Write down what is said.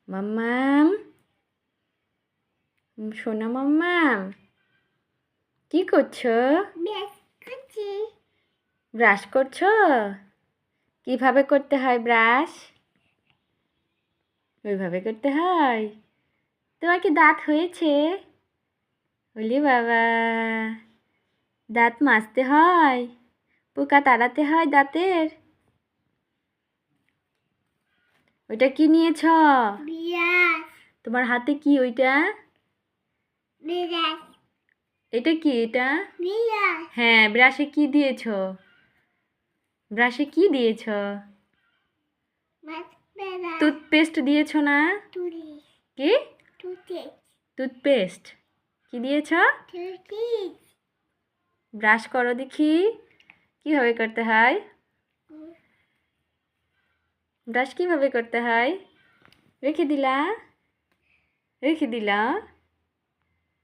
মাম্মাম, সোনা মাম্মাম, কি করছো? ব্রাশ করছো? কিভাবে করতে হয় ব্রাশ? ওইভাবে করতে হয়। তোমার কি দাঁত হয়েছে? বলি বাবা, দাঁত মাজতে হয়, পোকা তাড়াতে হয় দাঁতের। ওইটা কি নিয়েছ? তোমার হাতে কি ওইটা? এটা কি এটা? হ্যাঁ, ব্রাশে কি দিয়েছ? ব্রাশে কি দিয়েছ? টুথপেস্ট দিয়েছ না? কি? টুথপেস্ট কি দিয়েছ? ব্রাশ করো দেখি কিভাবে করতে হয়। ব্রাশ কিভাবে করতে হয়? রেখে দিলা?